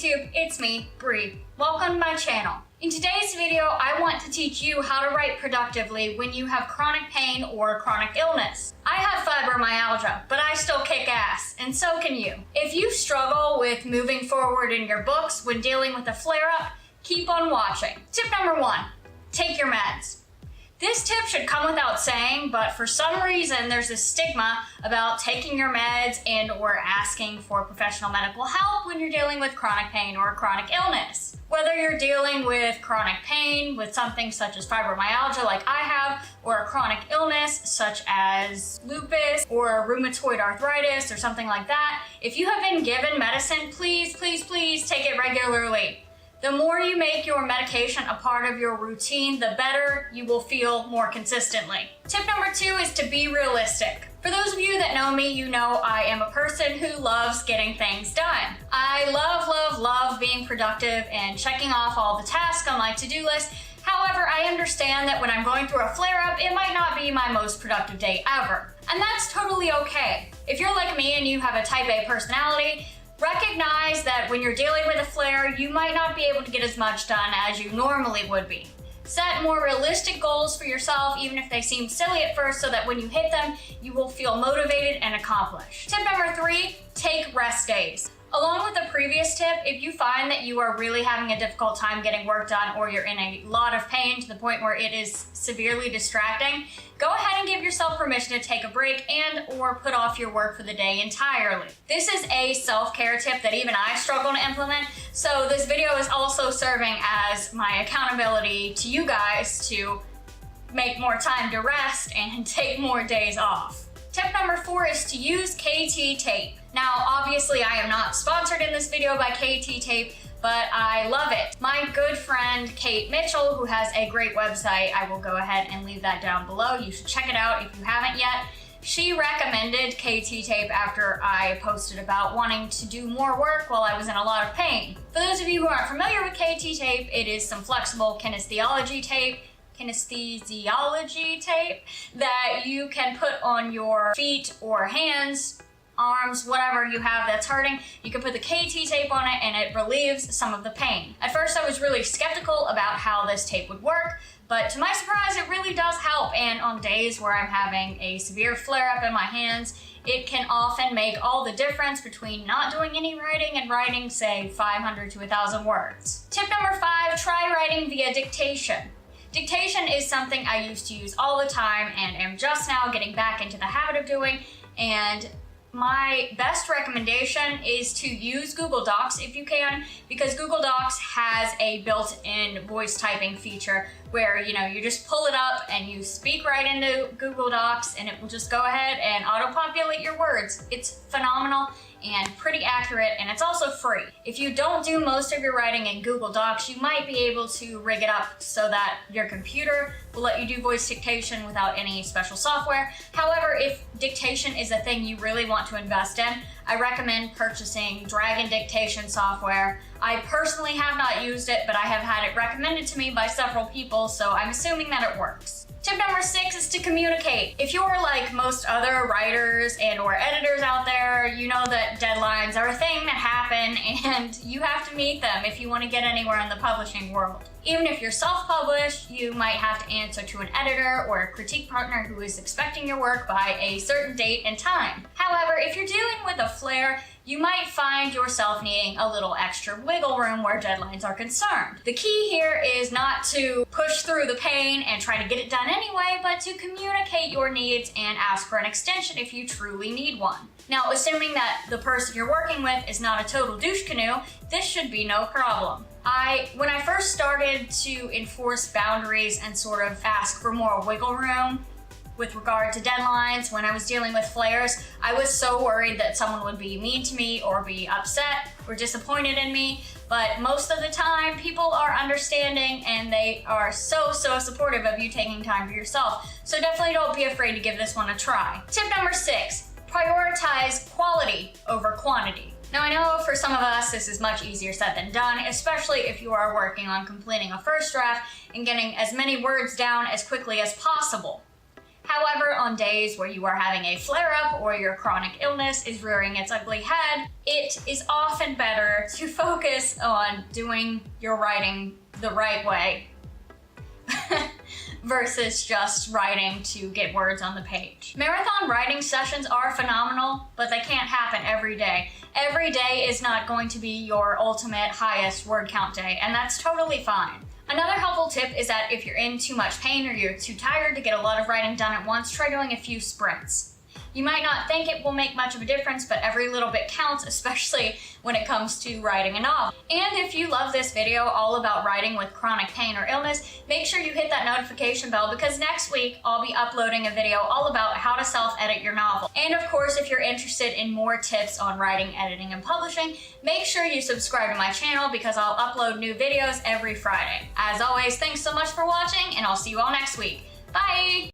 YouTube? It's me, Bri. Welcome to my channel. In today's video, I want to teach you how to write productively when you have chronic pain or chronic illness. I have fibromyalgia, but I still kick ass, and so can you. If you struggle with moving forward in your books when dealing with a flare-up, keep on watching. Tip number 1, take your meds. This tip should come without saying, but for some reason there's a stigma about taking your meds and or asking for professional medical help when you're dealing with chronic pain or chronic illness. Whether you're dealing with chronic pain with something such as fibromyalgia like I have, or a chronic illness such as lupus or rheumatoid arthritis or something like that, if you have been given medicine, please take it regularly. The more you make your medication a part of your routine, the better you will feel more consistently. Tip number 2 is to be realistic. For those of you that know me, you know I am a person who loves getting things done. I love being productive and checking off all the tasks on my to-do list. However, I understand that when I'm going through a flare-up, it might not be my most productive day ever. And that's totally okay. If you're like me and you have a type A personality, recognize that when you're dealing with a flare, you might not be able to get as much done as you normally would be. Set more realistic goals for yourself, even if they seem silly at first, so that when you hit them, you will feel motivated and accomplished. Tip number 3, take rest days. Along with the previous tip, if you find that you are really having a difficult time getting work done or you're in a lot of pain to the point where it is severely distracting, go ahead and give yourself permission to take a break and or put off your work for the day entirely. This is a self-care tip that even I struggle to implement, so this video is also serving as my accountability to you guys to make more time to rest and take more days off. Tip number 4 is to use KT tape. Now, obviously I am not sponsored in this video by KT tape, but I love it. My good friend Kate Mitchell, who has a great website, I will go ahead and leave that down below. You should check it out if you haven't yet. She recommended KT tape after I posted about wanting to do more work while I was in a lot of pain. For those of you who aren't familiar with KT tape, it is some flexible kinesthesiology tape that you can put on your feet or hands, arms, whatever you have that's hurting. You can put the KT tape on it and it relieves some of the pain. At first I was really skeptical about how this tape would work, but to my surprise it really does help, and on days where I'm having a severe flare-up in my hands, it can often make all the difference between not doing any writing and writing, say, 500 to 1,000 words. Tip number 5, try writing via dictation. Dictation is something I used to use all the time and am just now getting back into the habit of doing, and my best recommendation is to use Google Docs if you can, because Google Docs has a built-in voice typing feature where, you just pull it up and you speak right into Google Docs and it will just go ahead and auto-populate your words. It's phenomenal and pretty accurate, and it's also free. If you don't do most of your writing in Google Docs, you might be able to rig it up so that your computer will let you do voice dictation without any special software. However, if dictation is a thing you really want to invest in, I recommend purchasing Dragon Dictation software. I personally have not used it, but I have had it recommended to me by several people, so I'm assuming that it works. Tip number 6 is to communicate. If you're like most other writers and or editors out there, you know that deadlines are a thing that happen and you have to meet them if you want to get anywhere in the publishing world. Even if you're self-published, you might have to answer to an editor or a critique partner who is expecting your work by a certain date and time. However, if you're dealing with a flare, you might find yourself needing a little extra wiggle room where deadlines are concerned. The key here is not to push through the pain and try to get it done anyway, but to communicate your needs and ask for an extension if you truly need one. Now, assuming that the person you're working with is not a total douche canoe, this should be no problem. When I first started to enforce boundaries and sort of ask for more wiggle room with regard to deadlines when I was dealing with flares, I was so worried that someone would be mean to me or be upset or disappointed in me. But most of the time, people are understanding and they are so supportive of you taking time for yourself. So definitely don't be afraid to give this one a try. Tip number 6, prioritize quality over quantity. Now, I know for some of us this is much easier said than done, especially if you are working on completing a first draft and getting as many words down as quickly as possible. However, on days where you are having a flare-up or your chronic illness is rearing its ugly head, it is often better to focus on doing your writing the right way versus just writing to get words on the page. Marathon writing sessions are phenomenal, but they can't happen every day. Every day is not going to be your ultimate highest word count day, and that's totally fine. Another helpful tip is that if you're in too much pain or you're too tired to get a lot of writing done at once, try doing a few sprints. You might not think it will make much of a difference, but every little bit counts, especially when it comes to writing a novel. And if you love this video all about writing with chronic pain or illness, make sure you hit that notification bell because next week I'll be uploading a video all about how to self-edit your novel. And of course, if you're interested in more tips on writing, editing, and publishing, make sure you subscribe to my channel because I'll upload new videos every Friday. As always, thanks so much for watching, and I'll see you all next week. Bye!